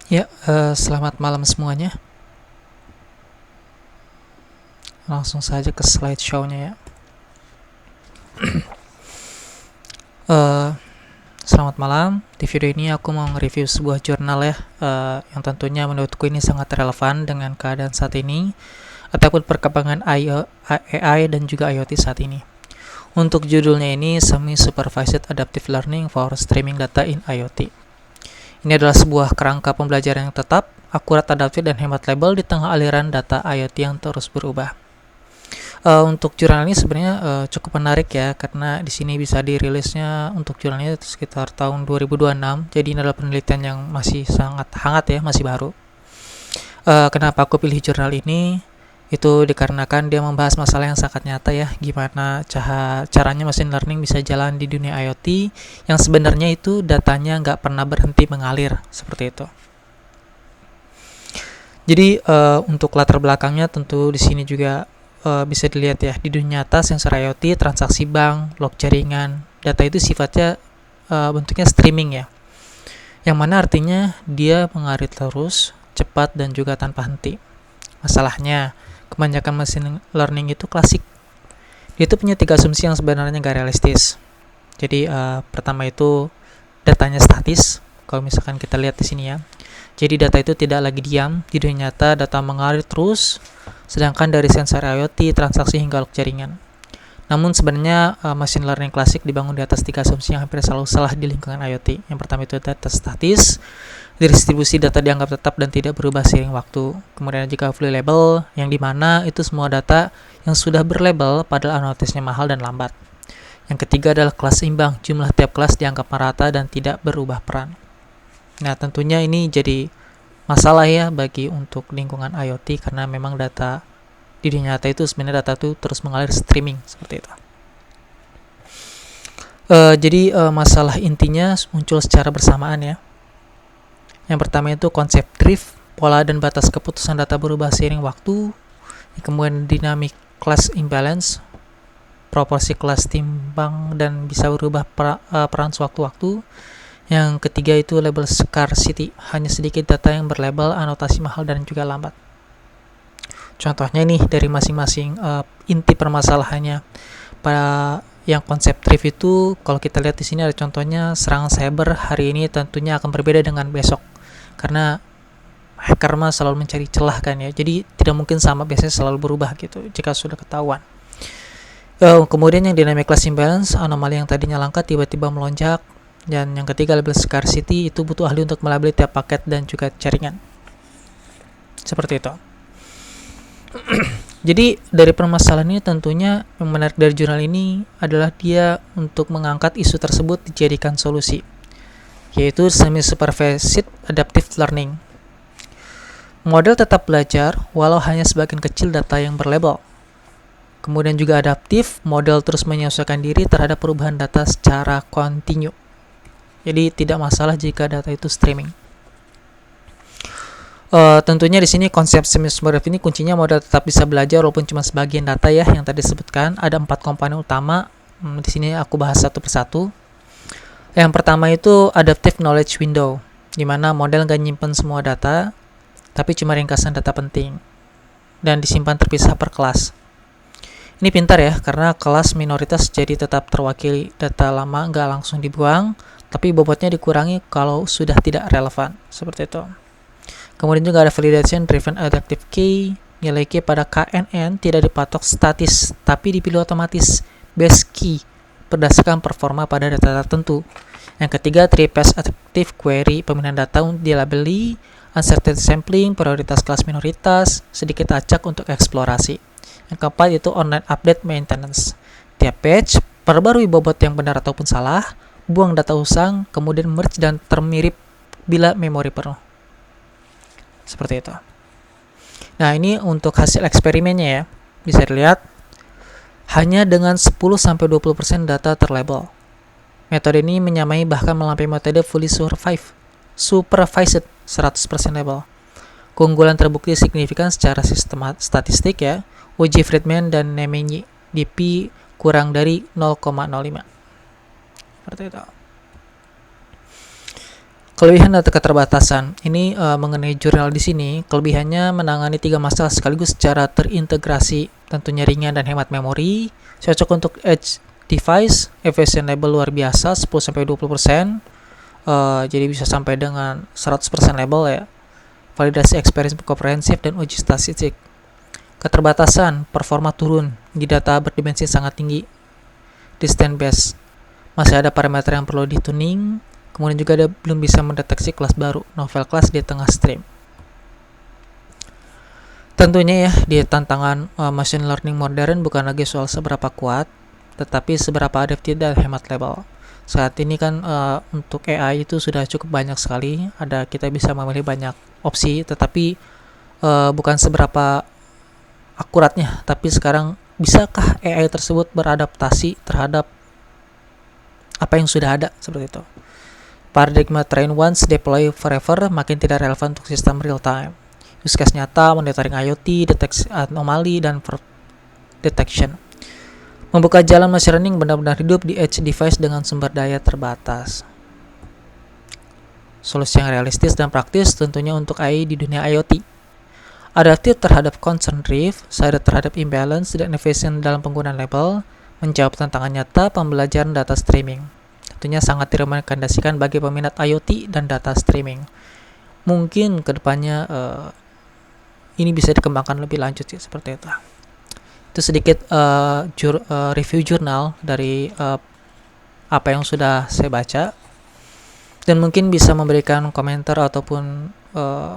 Ya, selamat malam semuanya. Langsung saja ke slideshow-nya ya. Eh, Selamat malam. Di video ini aku mau nge-review sebuah jurnal ya, yang tentunya menurutku ini sangat relevan dengan keadaan saat ini ataupun perkembangan AI dan juga IoT saat ini. Untuk judulnya ini Semi Supervised Adaptive Learning for Streaming Data in IoT. Ini adalah sebuah kerangka pembelajaran yang tetap, akurat, adaptif, dan hemat label di tengah aliran data IoT yang terus berubah. Untuk jurnal ini sebenarnya cukup menarik ya, karena di sini bisa dirilisnya untuk jurnalnya sekitar tahun 2026. Jadi ini adalah penelitian yang masih sangat hangat ya, masih baru. Kenapa aku pilih jurnal ini? Itu dikarenakan dia membahas masalah yang sangat nyata ya, gimana caranya machine learning bisa jalan di dunia IoT yang sebenarnya itu datanya nggak pernah berhenti mengalir seperti itu. Jadi untuk latar belakangnya tentu di sini juga bisa dilihat ya, di dunia nyata sensor IoT, transaksi bank, log jaringan, data itu sifatnya bentuknya streaming ya, yang mana artinya dia mengalir terus, cepat, dan juga tanpa henti. Masalahnya, kebanyakan machine learning itu klasik. Dia itu punya 3 asumsi yang sebenarnya nggak realistis. Jadi pertama itu datanya statis. Kalau misalkan kita lihat di sini ya, jadi data itu tidak lagi diam. Di dunia nyata data mengalir terus, sedangkan dari sensor IoT, transaksi hingga log jaringan. Namun sebenarnya machine learning klasik dibangun di atas 3 asumsi yang hampir selalu salah di lingkungan IoT. Yang pertama itu data statis, distribusi data dianggap tetap dan tidak berubah seiring waktu. Kemudian jika fully label, yang dimana itu semua data yang sudah berlabel padahal analitisnya mahal dan lambat. Yang ketiga adalah kelas seimbang, jumlah tiap kelas dianggap merata dan tidak berubah peran. Nah, tentunya ini jadi masalah ya bagi untuk lingkungan IoT, karena memang data di dunia nyata itu sebenarnya data itu terus mengalir streaming seperti itu. Jadi masalah intinya muncul secara bersamaan ya. Yang pertama itu konsep drift, pola dan batas keputusan data berubah seiring waktu. Kemudian dynamic class imbalance, proporsi kelas timbang dan bisa berubah peran sewaktu-waktu. Yang ketiga itu label scarcity, hanya sedikit data yang berlabel, anotasi mahal, dan juga lambat. Contohnya nih dari masing-masing inti permasalahannya. Pada yang konsep drift itu, kalau kita lihat di sini ada contohnya, serangan cyber hari ini tentunya akan berbeda dengan besok, karena hacker mah selalu mencari celah kan ya, jadi tidak mungkin sama, biasanya selalu berubah gitu jika sudah ketahuan. Kemudian yang dynamic class imbalance, anomali yang tadinya langka tiba-tiba melonjak. Dan yang ketiga label scarcity, itu butuh ahli untuk melabeli tiap paket dan juga jaringan. Seperti itu. Jadi dari permasalahan ini tentunya yang menarik dari jurnal ini adalah dia untuk mengangkat isu tersebut dijadikan solusi, yaitu semi-supervised adaptive learning. Model tetap belajar walau hanya sebagian kecil data yang berlabel. Kemudian juga adaptif, model terus menyesuaikan diri terhadap perubahan data secara kontinu. Jadi tidak masalah jika data itu streaming. Tentunya di sini konsep semi-supervised ini kuncinya model tetap bisa belajar walaupun cuma sebagian data ya, yang tadi disebutkan. Ada 4 komponen utama. Di sini aku bahas satu persatu. Yang pertama itu adaptive knowledge window, di mana model nggak nyimpen semua data, tapi cuma ringkasan data penting dan disimpan terpisah per kelas. Ini pintar ya, karena kelas minoritas jadi tetap terwakili. Data lama nggak langsung dibuang, tapi bobotnya dikurangi kalau sudah tidak relevan. Seperti itu. Kemudian juga ada validation driven adaptive key. Nilai key pada KNN tidak dipatok statis, tapi dipilih otomatis base key berdasarkan performa pada data tertentu. Yang ketiga, three-pass adaptive query, pemilihan data dilabeli, uncertainty sampling, prioritas kelas minoritas, sedikit acak untuk eksplorasi. Yang keempat itu online update maintenance. Tiap patch, perbarui bobot yang benar ataupun salah, buang data usang, kemudian merge dan termirip bila memori penuh. Seperti itu. Nah, ini untuk hasil eksperimennya ya. Bisa dilihat, hanya dengan 10-20% data terlabel. Metode ini menyamai bahkan melampaui metode fully supervised 100% label. Keunggulan terbukti signifikan secara statistik ya. Uji Friedman dan Nemenyi di P kurang dari 0,05. Seperti itu. Kelebihan dan keterbatasan. Ini mengenai jurnal di sini, kelebihannya menangani 3 masalah sekaligus secara terintegrasi, tentunya ringan dan hemat memori, cocok untuk edge device, efficient label luar biasa 10-20%, jadi bisa sampai dengan 100% label ya. Validasi experience komprehensif dan uji statistik. Keterbatasan, performa turun di data berdimensi sangat tinggi. Distance based, masih ada parameter yang perlu dituning. Kemudian juga dia belum bisa mendeteksi kelas baru, novel class di tengah stream. Tentunya ya, di tantangan machine learning modern bukan lagi soal seberapa kuat, tetapi seberapa adaptif dan hemat label. Saat ini kan untuk AI itu sudah cukup banyak sekali, kita bisa memilih banyak opsi, tetapi bukan seberapa akuratnya, tapi sekarang bisakah AI tersebut beradaptasi terhadap apa yang sudah ada, seperti itu. Paradigma train once, deploy forever makin tidak relevan untuk sistem real time. Use case nyata, monitoring IoT, deteksi anomali, dan detection. Membuka jalan machine learning benar-benar hidup di edge device dengan sumber daya terbatas. Solusi yang realistis dan praktis tentunya untuk AI di dunia IoT. Adaptif terhadap concern drift, sadar terhadap imbalance, dan efisien dalam penggunaan label, menjawab tantangan nyata pembelajaran data streaming. Tentunya sangat direkomendasikan bagi peminat IoT dan data streaming. Mungkin kedepannya ini bisa dikembangkan lebih lanjut sih, seperti itu. Itu sedikit review jurnal dari apa yang sudah saya baca, dan mungkin bisa memberikan komentar ataupun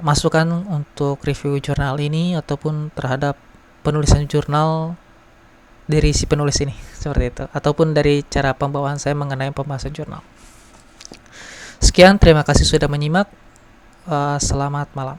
masukan untuk review jurnal ini ataupun terhadap penulisan jurnal dari si penulis ini, seperti itu, ataupun dari cara pembawaan saya mengenai pembahasan jurnal. Sekian, terima kasih sudah menyimak. Selamat malam.